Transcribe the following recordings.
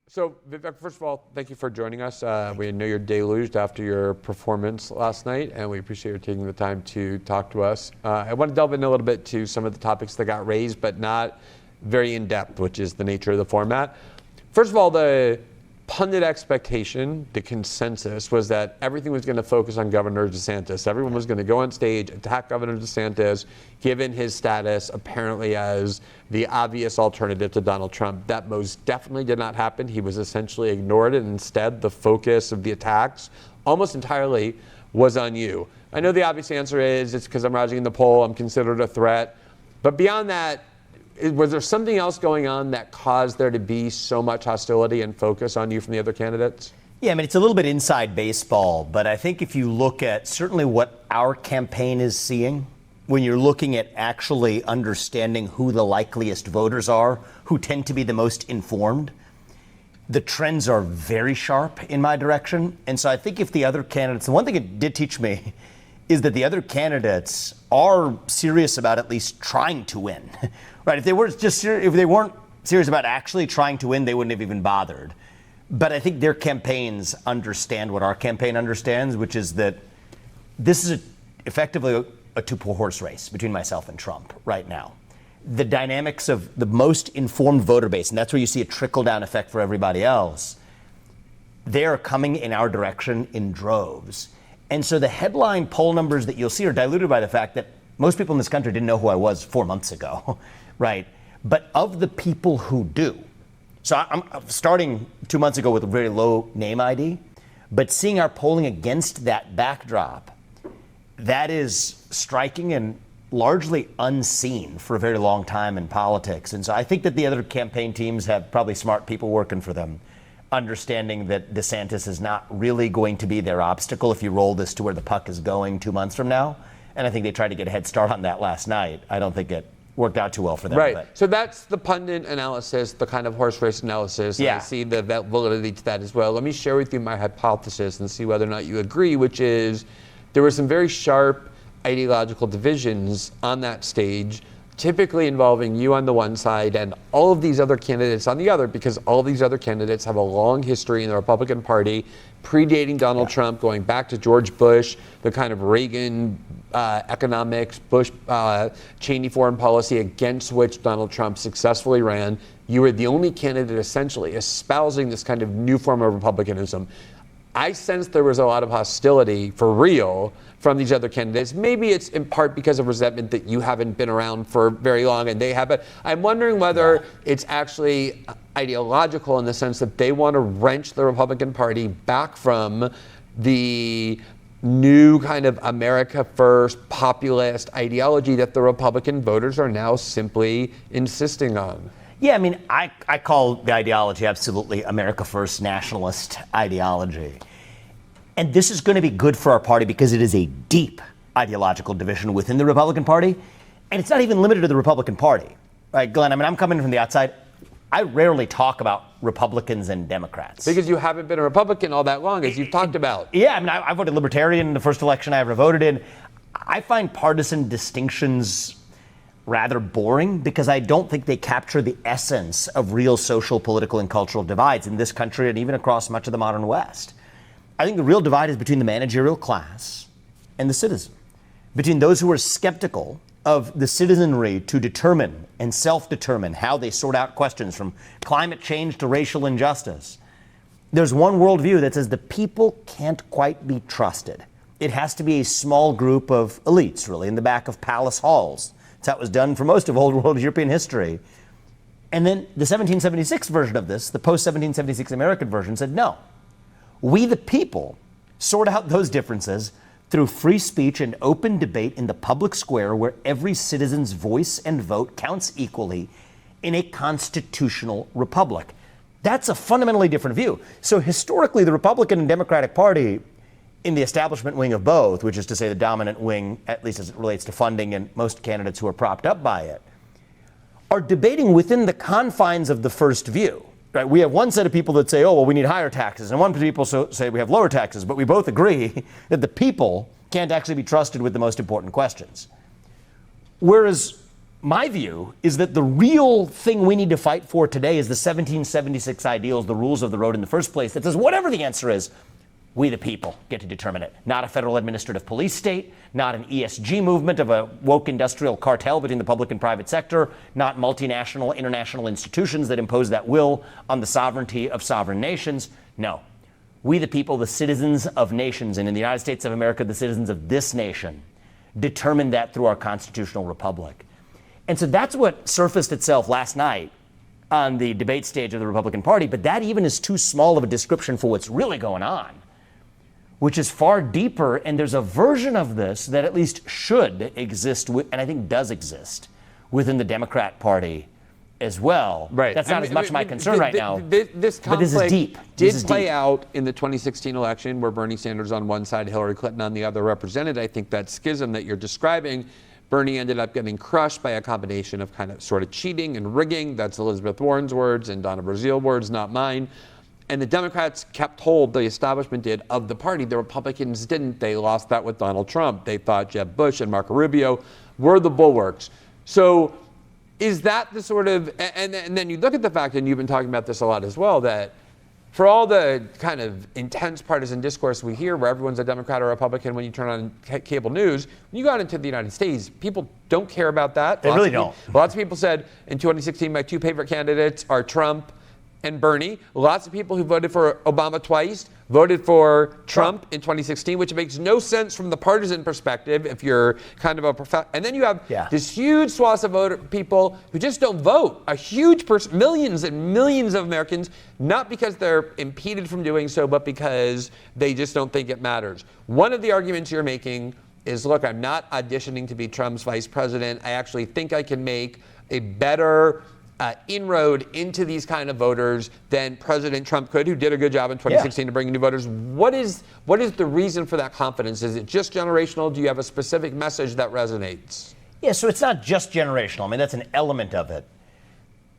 So, Vivek, first of all, thank you for joining us. We know you're deluged after your performance last night, and we appreciate you taking the time to talk to us. I want to delve in a little bit to some of the topics that got raised, but not very in-depth, which is the nature of the format. First of all, the pundit expectation, the consensus, was that everything was going to focus on Governor DeSantis. Everyone was going to go on stage, attack Governor DeSantis, given his status apparently as the obvious alternative to Donald Trump. That most definitely did not happen. He was essentially ignored, and instead the focus of the attacks almost entirely was on you. I know the obvious answer is it's because I'm rising in the poll, I'm considered a threat. But beyond that, was there something else going on that caused there to be so much hostility and focus on you from the other candidates? Yeah, I mean, it's a little bit inside baseball, but I think if you look at certainly what our campaign is seeing, when you're looking at actually understanding who the likeliest voters are, who tend to be the most informed, the trends are very sharp in my direction. And so I think if the other candidates, the one thing it did teach me is that the other candidates are serious about at least trying to win. Right? If they weren't serious about actually trying to win, they wouldn't have even bothered. But I think their campaigns understand what our campaign understands, which is that this is effectively a two-horse race between myself and Trump right now. The dynamics of the most informed voter base, and that's where you see a trickle-down effect for everybody else, they are coming in our direction in droves. And so the headline poll numbers that you'll see are diluted by the fact that most people in this country didn't know who I was 4 months ago, right? But of the people who do, so I'm starting 2 months ago with a very low name ID, but seeing our polling against that backdrop, that is striking and largely unseen for a very long time in politics. And so I think that the other campaign teams have probably smart people working for them, understanding that DeSantis is not really going to be their obstacle if you roll this to where the puck is going 2 months from now. And I think they tried to get a head start on that last night. I don't think it worked out too well for them. Right. But. So that's the pundit analysis, the kind of horse race analysis. Yeah. I see the validity to that as well. Let me share with you my hypothesis and see whether or not you agree, which is there were some very sharp ideological divisions on that stage, typically involving you on the one side and all of these other candidates on the other, because all these other candidates have a long history in the Republican Party, predating Donald Trump, going back to George Bush, the kind of Reagan economics, Bush Cheney foreign policy against which Donald Trump successfully ran. You were the only candidate essentially espousing this kind of new form of republicanism. I sensed there was a lot of hostility for real from these other candidates. Maybe it's in part because of resentment that you haven't been around for very long and they have. But I'm wondering whether it's actually ideological in the sense that they want to wrench the Republican Party back from the new kind of America First populist ideology that the Republican voters are now simply insisting on. Yeah, I mean, I call the ideology absolutely America First nationalist ideology. And this is going to be good for our party because it is a deep ideological division within the Republican Party. And it's not even limited to the Republican Party. Right, Glenn, I mean, I'm coming from the outside. I rarely talk about Republicans and Democrats. Because you haven't been a Republican all that long, as you've talked about. Yeah, I mean, I voted Libertarian in the first election I ever voted in. I find partisan distinctions rather boring because I don't think they capture the essence of real social, political, and cultural divides in this country and even across much of the modern West. I think the real divide is between the managerial class and the citizen, between those who are skeptical of the citizenry to determine and self-determine how they sort out questions from climate change to racial injustice. There's one worldview that says the people can't quite be trusted. It has to be a small group of elites, really, in the back of palace halls. That's how it was done for most of old world European history. And then the 1776 version of this, the post-1776 American version, said no. We, the people, sort out those differences through free speech and open debate in the public square where every citizen's voice and vote counts equally in a constitutional republic. That's a fundamentally different view. So historically, the Republican and Democratic Party, in the establishment wing of both, which is to say the dominant wing, at least as it relates to funding and most candidates who are propped up by it, are debating within the confines of the first view. Right? We have one set of people that say, oh, well, we need higher taxes, and one people say we have lower taxes, but we both agree that the people can't actually be trusted with the most important questions. Whereas my view is that the real thing we need to fight for today is the 1776 ideals, the rules of the road in the first place, that says whatever the answer is, we the people get to determine it. Not a federal administrative police state, not an ESG movement of a woke industrial cartel between the public and private sector, not multinational, international institutions that impose that will on the sovereignty of sovereign nations. No. We the people, the citizens of nations, and in the United States of America, the citizens of this nation, determine that through our constitutional republic. And so that's what surfaced itself last night on the debate stage of the Republican Party, but that even is too small of a description for what's really going on, which is far deeper, and there's a version of this that at least should exist, and I think does exist, within the Democrat Party as well. Right. That's not as much my concern right now, this but this is deep. Did play out in the 2016 election where Bernie Sanders on one side, Hillary Clinton on the other represented. I think that schism that you're describing, Bernie ended up getting crushed by a combination of kind of sort of cheating and rigging. That's Elizabeth Warren's words and Donna Brazile words, not mine. And the Democrats kept hold, the establishment did, of the party. The Republicans didn't. They lost that with Donald Trump. They thought Jeb Bush and Marco Rubio were the bulwarks. So is that the sort of, and then you look at the fact, and you've been talking about this a lot as well, that for all the kind of intense partisan discourse we hear where everyone's a Democrat or Republican when you turn on cable news, when you got into the United States, people don't care about that. They really don't. Lots of people said in 2016, my two favorite candidates are Trump and Bernie. Lots of people who voted for Obama twice voted for Trump in 2016, which makes no sense from the partisan perspective if you're kind of a and then you have this huge swath of people who just don't vote. A huge millions and millions of Americans, not because they're impeded from doing so, but because they just don't think it matters. One of the arguments you're making is, look, I'm not auditioning to be Trump's vice president. I actually think I can make a better inroad into these kind of voters than President Trump could, who did a good job in 2016 to bring new voters. What is the reason for that confidence? Is it just generational? Do you have a specific message that resonates? Yeah, so it's not just generational. I mean, that's an element of it.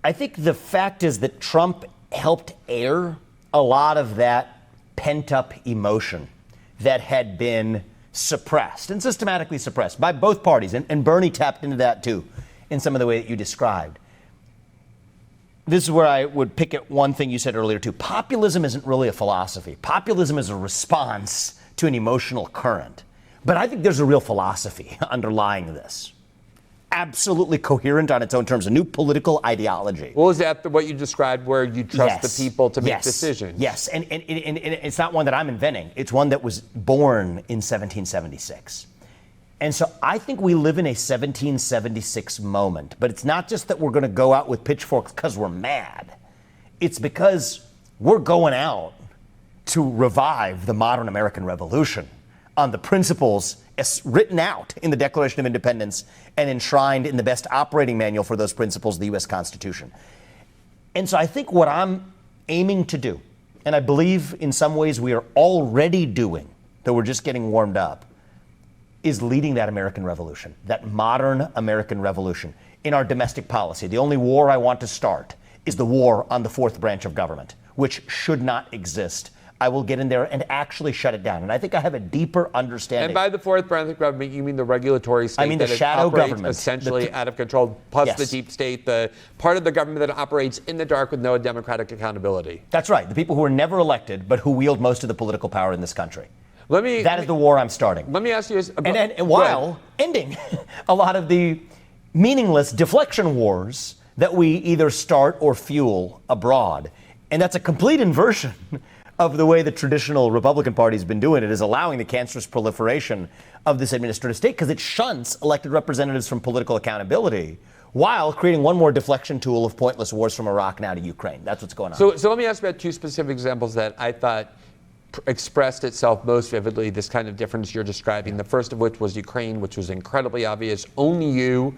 I think the fact is that Trump helped air a lot of that pent-up emotion that had been suppressed and systematically suppressed by both parties. And Bernie tapped into that, too, in some of the way that you described. This is where I would pick at one thing you said earlier, too. Populism isn't really a philosophy. Populism is a response to an emotional current. But I think there's a real philosophy underlying this. Absolutely coherent on its own terms, a new political ideology. Well, is that what you described, where you trust the people to make decisions? Yes, and it's not one that I'm inventing. It's one that was born in 1776. And so I think we live in a 1776 moment, but it's not just that we're going to go out with pitchforks because we're mad. It's because we're going out to revive the modern American Revolution on the principles as written out in the Declaration of Independence and enshrined in the best operating manual for those principles, the U.S. Constitution. And so I think what I'm aiming to do, and I believe in some ways we are already doing, though we're just getting warmed up, is leading that American Revolution, that modern American Revolution in our domestic policy. The only war I want to start is the war on the fourth branch of government, which should not exist. I will get in there and actually shut it down. And I think I have a deeper understanding. And by the fourth branch of government, you mean the regulatory state? I mean the shadow government. Essentially out of control, plus the deep state, the part of the government that operates in the dark with no democratic accountability. That's right. The people who are never elected, but who wield most of the political power in this country. That is the war I'm starting. Let me ask you this. And while ending a lot of the meaningless deflection wars that we either start or fuel abroad. And that's a complete inversion of the way the traditional Republican Party has been doing it, is allowing the cancerous proliferation of this administrative state because it shunts elected representatives from political accountability while creating one more deflection tool of pointless wars from Iraq now to Ukraine. That's what's going on. So let me ask about two specific examples that I thought expressed itself most vividly, this kind of difference you're describing. The first of which was Ukraine, which was incredibly obvious. Only you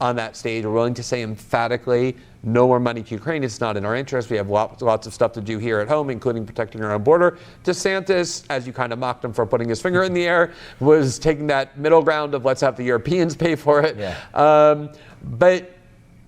on that stage are willing to say emphatically, no more money to Ukraine. It's not in our interest. We have lots of stuff to do here at home, including protecting our own border. DeSantis, as you kind of mocked him for putting his finger in the air, was taking that middle ground of let's have the Europeans pay for it. But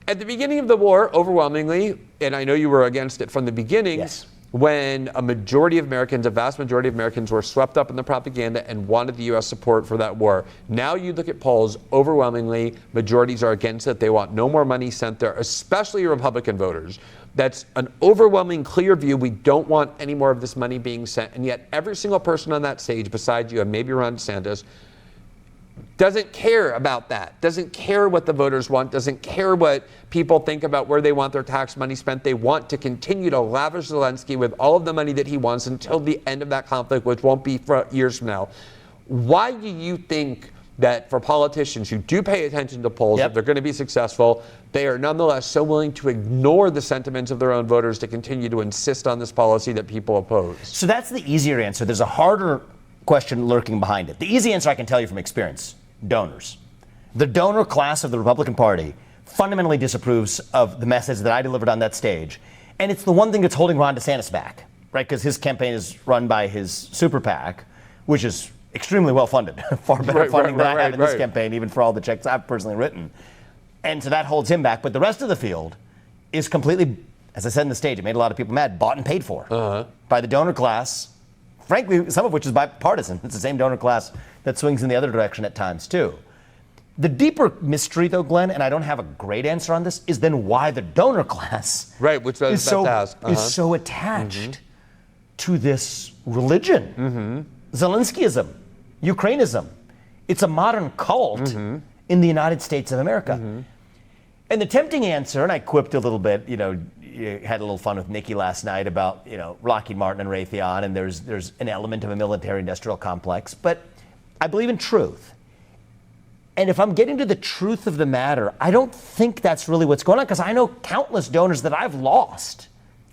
at the beginning of the war, overwhelmingly, and I know you were against it from the beginning, when a majority of Americans, a vast majority of Americans, were swept up in the propaganda and wanted the U.S. support for that war. Now you look at polls, overwhelmingly, majorities are against it. They want no more money sent there, especially Republican voters. That's an overwhelming, clear view. We don't want any more of this money being sent. And yet every single person on that stage, besides you and maybe Ron DeSantis, doesn't care about that, doesn't care what the voters want, doesn't care what people think about where they want their tax money spent. They want to continue to lavish Zelensky with all of the money that he wants until the end of that conflict, which won't be for years from now. Why do you think that for politicians who do pay attention to polls, if they're going to be successful, they are nonetheless so willing to ignore the sentiments of their own voters to continue to insist on this policy that people oppose? So that's the easier answer. There's a harder question lurking behind it. The easy answer I can tell you from experience: donors. The donor class of the Republican Party fundamentally disapproves of the message that I delivered on that stage. And it's the one thing that's holding Ron DeSantis back, right? Because his campaign is run by his super PAC, which is extremely well funded, far better funding than I have in this campaign, even for all the checks I've personally written. And so that holds him back. But the rest of the field is completely, as I said in the stage, it made a lot of people mad, bought and paid for by the donor class. Frankly, some of which is bipartisan. It's the same donor class that swings in the other direction at times, too. The deeper mystery, though, Glenn, and I don't have a great answer on this, is then why the donor class is so attached to this religion. Zelenskyism, Ukrainism. It's a modern cult in the United States of America. And the tempting answer, and I quipped a little bit, you had a little fun with Nikki last night about, Lockheed Martin and Raytheon, and there's an element of a military-industrial complex. But I believe in truth. And if I'm getting to the truth of the matter, I don't think that's really what's going on, because I know countless donors that I've lost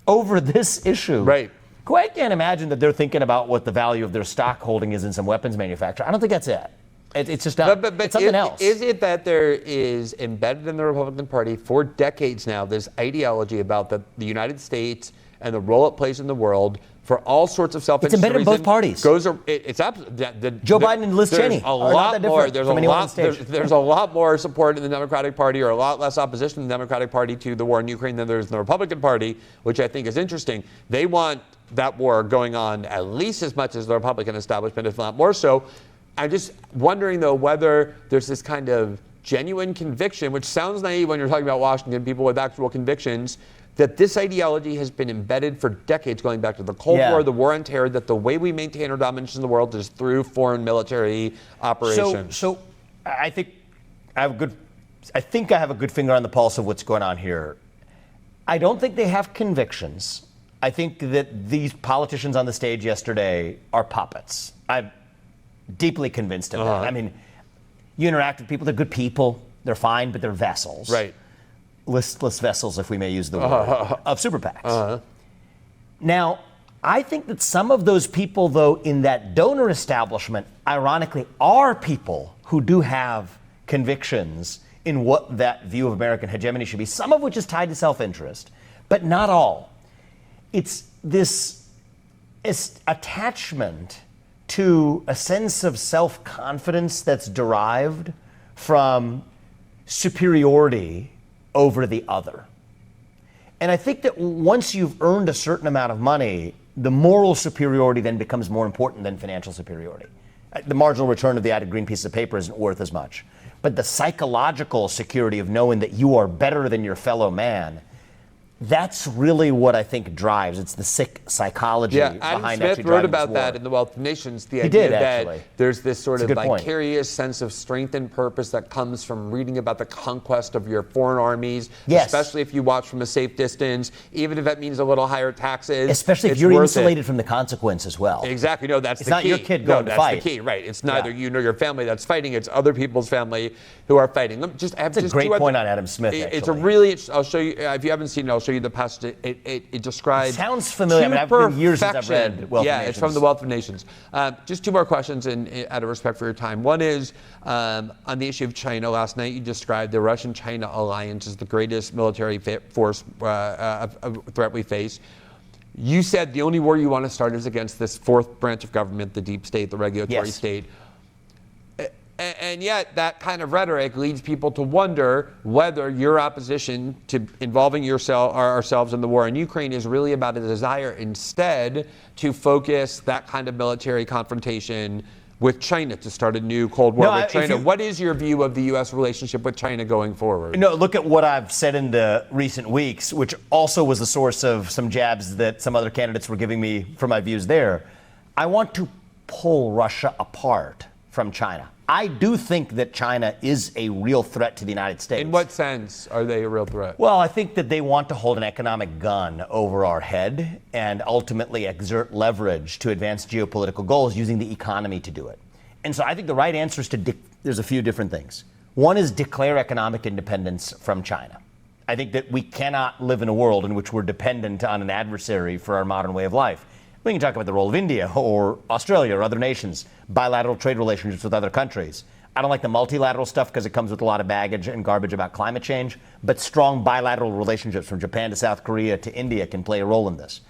over this issue. Right. Who I can't imagine that they're thinking about what the value of their stock holding is in some weapons manufacturer. I don't think that's it. It's just not, it's something else. Is it that there is embedded in the Republican Party for decades now this ideology about the United States and the role it plays in the world for all sorts of self-interest reasons? It's embedded in both parties. It's absolutely Joe Biden and Liz Cheney a lot more. There's a lot more support in the Democratic Party, or a lot less opposition in the Democratic Party to the war in Ukraine than there is in the Republican Party, which I think is interesting. They want that war going on at least as much as the Republican establishment, if not more so. I'm just wondering, though, whether there's this kind of genuine conviction, which sounds naive when you're talking about Washington, people with actual convictions, that this ideology has been embedded for decades, going back to the Cold War, the War on Terror, that the way we maintain our dominance in the world is through foreign military operations. So I think I have a good finger on the pulse of what's going on here. I don't think they have convictions. I think that these politicians on the stage yesterday are puppets. I'm deeply convinced of that. I mean, you interact with people, they're good people, they're fine, but they're vessels. Right. Listless vessels, if we may use the word, of super PACs. Now, I think that some of those people, though, in that donor establishment, ironically, are people who do have convictions in what that view of American hegemony should be, some of which is tied to self-interest, but not all. It's this attachment to a sense of self-confidence that's derived from superiority over the other. And I think that once you've earned a certain amount of money, the moral superiority then becomes more important than financial superiority. The marginal return of the added green piece of paper isn't worth as much. But the psychological security of knowing that you are better than your fellow man, that's really what I think drives. It's the sick psychology behind Adam actually Smith wrote driving about this that war. in The Wealth of Nations. The He idea did, that actually. there's this sort of That's a good point. vicarious sense of strength and purpose that comes from reading about the conquest of your foreign armies, Yes. especially if you watch from a safe distance, even if that means a little higher taxes. Especially if it's you're worth insulated it. from the consequence as well. Exactly. No, that's It's the not key. your kid going to that's fight. the key, right? It's neither you nor your family that's fighting. It's other people's family who are fighting. That's a great point on Adam Smith, It's a actually. really. I'll show you. If you haven't seen it, I'll show you the passage. It describes. Sounds familiar. I mean, I've been years since I've read perfection. Wealth of Yeah, Nations. it's from the Wealth of Nations. Just two more questions, out of respect for your time. One is on the issue of China. Last night you described the Russian-China alliance as the greatest military force threat we face. You said the only war you want to start is against this fourth branch of government, the deep state, the regulatory state. And And yet that kind of rhetoric leads people to wonder whether your opposition to involving ourselves in the war in Ukraine is really about a desire instead to focus that kind of military confrontation with China, to start a new Cold War with China. What is your view of the U.S. relationship with China going forward? No, look at what I've said in the recent weeks, which also was the source of some jabs that some other candidates were giving me for my views there. I want to pull Russia apart from China. I do think that China is a real threat to the United States. In what sense are they a real threat? Well, I think that they want to hold an economic gun over our head and ultimately exert leverage to advance geopolitical goals using the economy to do it. And so I think the right answer is there's a few different things. One is declare economic independence from China. I think that we cannot live in a world in which we're dependent on an adversary for our modern way of life. We can talk about the role of India or Australia or other nations, bilateral trade relationships with other countries. I don't like the multilateral stuff because it comes with a lot of baggage and garbage about climate change, but strong bilateral relationships from Japan to South Korea to India can play a role in this.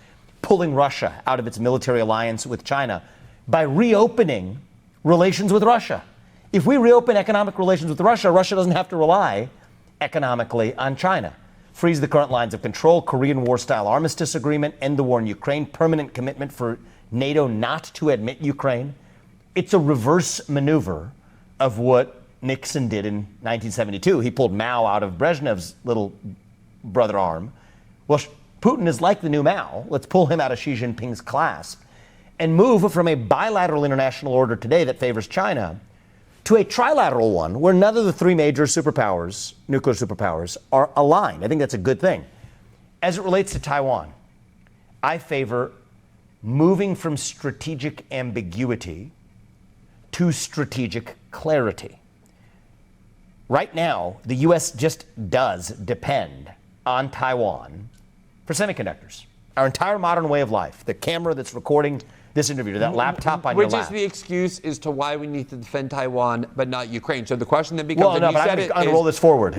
Pulling Russia out of its military alliance with China by reopening relations with Russia. If we reopen economic relations with Russia, Russia doesn't have to rely economically on China. Freeze the current lines of control, Korean War-style armistice agreement, end the war in Ukraine, permanent commitment for NATO not to admit Ukraine. It's a reverse maneuver of what Nixon did in 1972. He pulled Mao out of Brezhnev's little brother arm. Well, Putin is like the new Mao. Let's pull him out of Xi Jinping's clasp and move from a bilateral international order today that favors China to a trilateral one where none of the three major superpowers, nuclear superpowers, are aligned. I think that's a good thing. As it relates to Taiwan, I favor moving from strategic ambiguity to strategic clarity. Right now, the U.S. just does depend on Taiwan for semiconductors. Our entire modern way of life, the camera that's recording this interview, that laptop on your lap. Which is the excuse as to why we need to defend Taiwan but not Ukraine. So the question then becomes, well, no, but I'm going to roll this forward.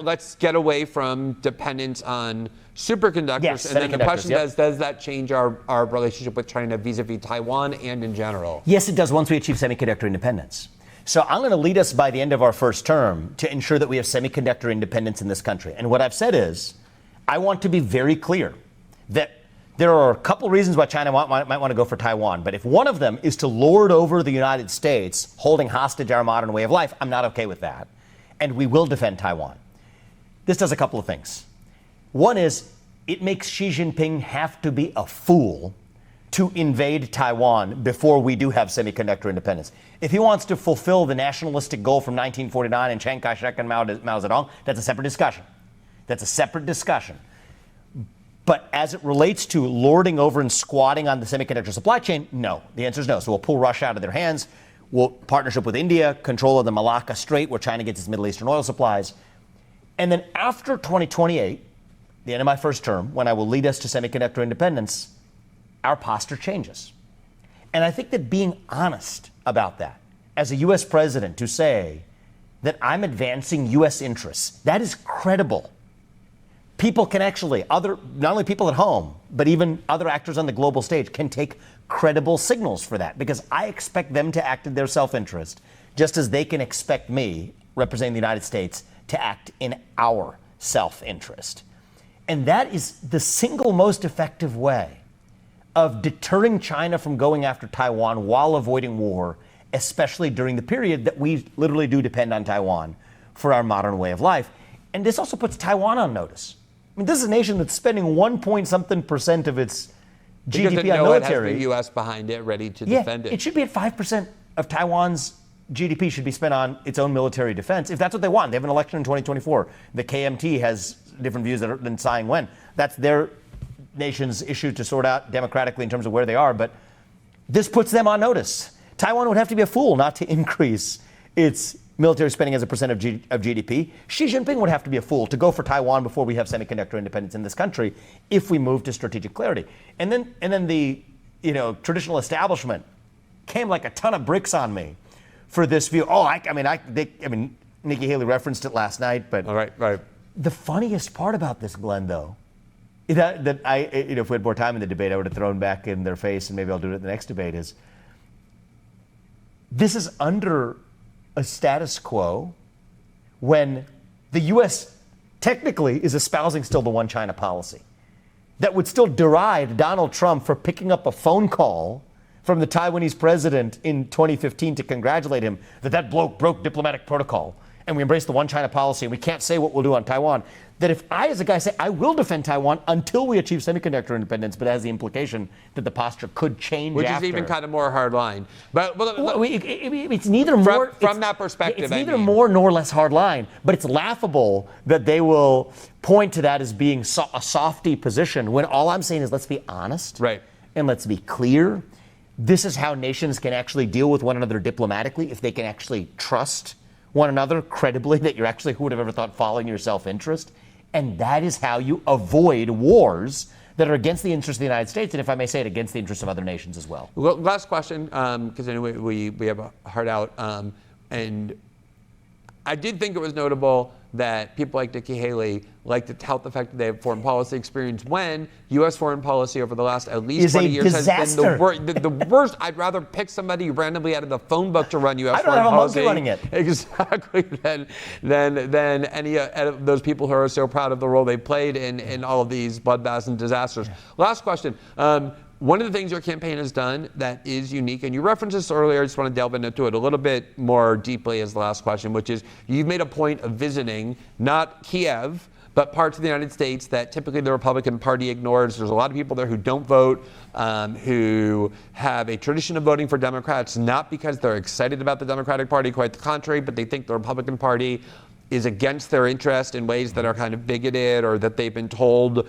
Let's get away from dependence on superconductors. Yes, and then the question is, does that change our relationship with China vis-a-vis Taiwan and in general? Yes, it does once we achieve semiconductor independence. So I'm going to lead us by the end of our first term to ensure that we have semiconductor independence in this country. And what I've said is, I want to be very clear that there are a couple reasons why China might want to go for Taiwan, but if one of them is to lord over the United States, holding hostage our modern way of life, I'm not okay with that. And we will defend Taiwan. This does a couple of things. One is, it makes Xi Jinping have to be a fool to invade Taiwan before we do have semiconductor independence. If he wants to fulfill the nationalistic goal from 1949 and Chiang Kai-shek and Mao Zedong, that's a separate discussion. That's a separate discussion. But as it relates to lording over and squatting on the semiconductor supply chain, no. The answer is no. So we'll pull Russia out of their hands. We'll partnership with India, control of the Malacca Strait where China gets its Middle Eastern oil supplies. And then after 2028, the end of my first term, when I will lead us to semiconductor independence, our posture changes. And I think that being honest about that, as a U.S. president, to say that I'm advancing U.S. interests, that is credible. People can actually, not only people at home, but even other actors on the global stage can take credible signals for that, because I expect them to act in their self-interest, just as they can expect me, representing the United States, to act in our self-interest. And that is the single most effective way of deterring China from going after Taiwan while avoiding war, especially during the period that we literally do depend on Taiwan for our modern way of life. And this also puts Taiwan on notice. I mean, this is a nation that's spending 1 point something percent of its GDP on military. It has the U.S. behind it, ready to defend it. It should be at 5% of Taiwan's GDP should be spent on its own military defense, if that's what they want. They have an election in 2024. The KMT has different views than Tsai Ing-wen. That's their nation's issue to sort out democratically in terms of where they are. But this puts them on notice. Taiwan would have to be a fool not to increase its military spending as a percent of GDP. Xi Jinping would have to be a fool to go for Taiwan before we have semiconductor independence in this country if we move to strategic clarity. And then the traditional establishment came like a ton of bricks on me for this view. Nikki Haley referenced it last night, but all right. The funniest part about this, Glenn, though, if we had more time in the debate, I would have thrown back in their face, and maybe I'll do it in the next debate, is this is under a status quo when the U.S. technically is espousing still the one China policy that would still deride Donald Trump for picking up a phone call from the Taiwanese president in 2015 to congratulate him that bloke broke diplomatic protocol and we embrace the one China policy and we can't say what we'll do on Taiwan. That if I, as a guy, say I will defend Taiwan until we achieve semiconductor independence, but it has the implication that the posture could change Which after. is even kind of more hard line. But it's neither more from that perspective. It's neither more nor less hard line. But it's laughable that they will point to that as being a softy position when all I'm saying is let's be honest, right, and let's be clear. This is how nations can actually deal with one another diplomatically if they can actually trust one another credibly. That you're actually, who would have ever thought, following your self-interest. And that is how you avoid wars that are against the interests of the United States, and if I may say it, against the interests of other nations as well. Last question, because anyway, we have a hard out. And I did think it was notable that people like Nikki Haley like to tout the fact that they have foreign policy experience when U.S. foreign policy over the last at least 20 years has been the worst. I'd rather pick somebody randomly out of the phone book to run U.S. foreign policy. I don't have a monkey running it. Exactly. Than any of those people who are so proud of the role they played in all of these bloodbaths and disasters. Yeah. Last question. One of the things your campaign has done that is unique, and you referenced this earlier, I just want to delve into it a little bit more deeply as the last question, which is you've made a point of visiting not Kiev, but parts of the United States that typically the Republican Party ignores. There's a lot of people there who don't vote, who have a tradition of voting for Democrats, not because they're excited about the Democratic Party, quite the contrary, but they think the Republican Party is against their interest in ways that are kind of bigoted or that they've been told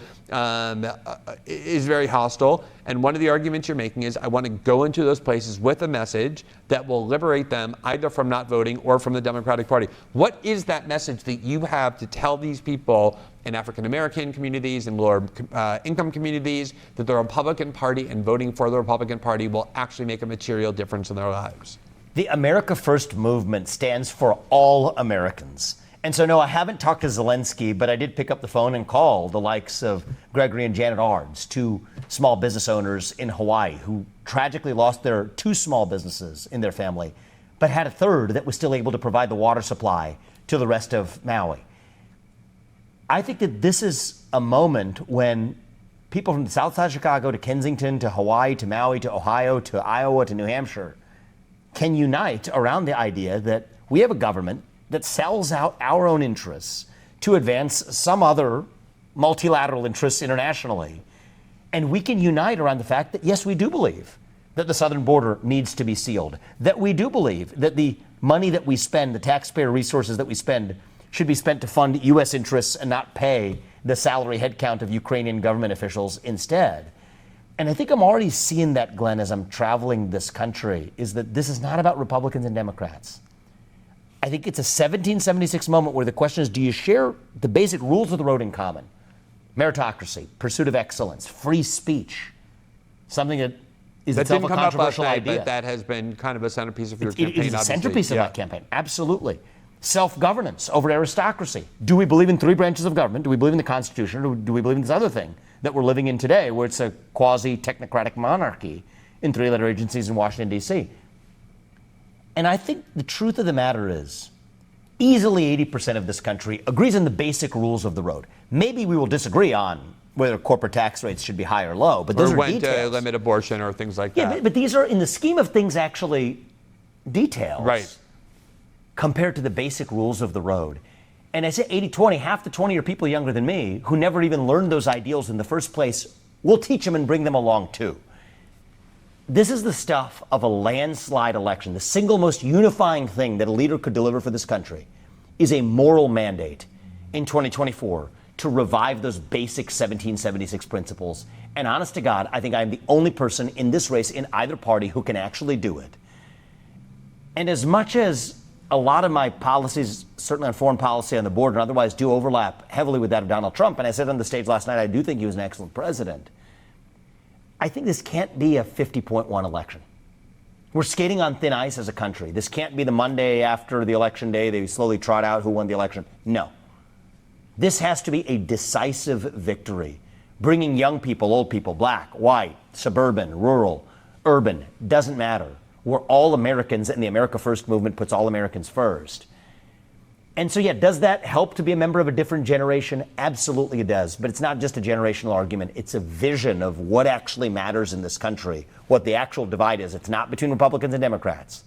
is very hostile. And one of the arguments you're making is I want to go into those places with a message that will liberate them either from not voting or from the Democratic Party. What is that message that you have to tell these people in African American communities and lower income communities that the Republican Party and voting for the Republican Party will actually make a material difference in their lives? The America First movement stands for all Americans. And so, no, I haven't talked to Zelensky, but I did pick up the phone and call the likes of Gregory and Janet Ards, two small business owners in Hawaii who tragically lost their two small businesses in their family, but had a third that was still able to provide the water supply to the rest of Maui. I think that this is a moment when people from the south side of Chicago to Kensington to Hawaii to Maui to Ohio to Iowa to New Hampshire can unite around the idea that we have a government that sells out our own interests to advance some other multilateral interests internationally. And we can unite around the fact that, yes, we do believe that the southern border needs to be sealed, that we do believe that the money that we spend, the taxpayer resources that we spend, should be spent to fund U.S. interests and not pay the salary headcount of Ukrainian government officials instead. And I think I'm already seeing that, Glenn, as I'm traveling this country, is that this is not about Republicans and Democrats. I think it's a 1776 moment where the question is, do you share the basic rules of the road in common? Meritocracy, pursuit of excellence, free speech, something that is itself a controversial idea. But that has been kind of a centerpiece of your campaign, It is a centerpiece of my campaign, absolutely. Self-governance over aristocracy. Do we believe in three branches of government? Do we believe in the Constitution, or do we believe in this other thing that we're living in today, where it's a quasi-technocratic monarchy in three-letter agencies in Washington, D.C.? And I think the truth of the matter is, easily 80% of this country agrees on the basic rules of the road. Maybe we will disagree on whether corporate tax rates should be high or low, but those are details. Or when to limit abortion or things like that. Yeah, but these are, in the scheme of things, actually details. Right. Compared to the basic rules of the road. And I say 80-20, half the 20 are people younger than me who never even learned those ideals in the first place. We'll teach them and bring them along too. This is the stuff of a landslide election. The single most unifying thing that a leader could deliver for this country is a moral mandate in 2024 to revive those basic 1776 principles. And honest to God, I think I'm the only person in this race in either party who can actually do it. And as much as a lot of my policies, certainly on foreign policy on the border and otherwise, do overlap heavily with that of Donald Trump, and I said on the stage last night, I do think he was an excellent president, I think this can't be a 50.1 election. We're skating on thin ice as a country. This can't be the Monday after the election day, they slowly trot out who won the election. No. This has to be a decisive victory, bringing young people, old people, black, white, suburban, rural, urban, doesn't matter, We're all Americans, and the America First movement puts all Americans first. And so, yeah, does that help to be a member of a different generation? Absolutely it does. But it's not just a generational argument. It's a vision of what actually matters in this country, what the actual divide is. It's not between Republicans and Democrats.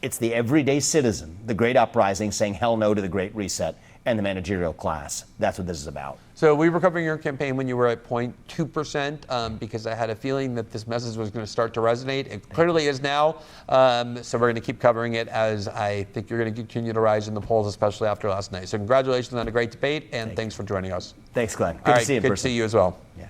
It's the everyday citizen, the great uprising saying hell no to the Great Reset, and the managerial class. That's what this is about. So we were covering your campaign when you were at 0.2%, because I had a feeling that this message was going to start to resonate. It clearly is now. So we're going to keep covering it, as I think you're going to continue to rise in the polls, especially after last night. So congratulations on a great debate, and thanks for joining us. Thanks, Glenn. Good All to right, see you in good person. to see you as well. Yeah.